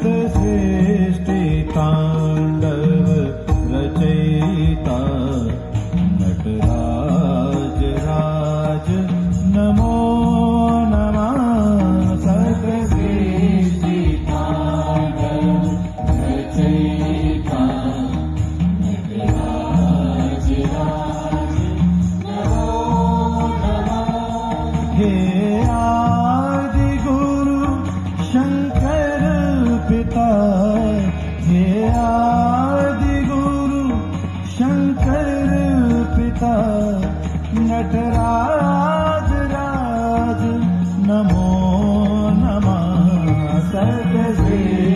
सृष्टि तांडव रचयिता नटराज राज नमो नमः सृष्टि तांडव रचयिता नटराज राज नमो नमः हे आदि गुरु शंकर पिता हे आदि गुरु शंकर पिता नटराज राज नमो नमः सद्गुरु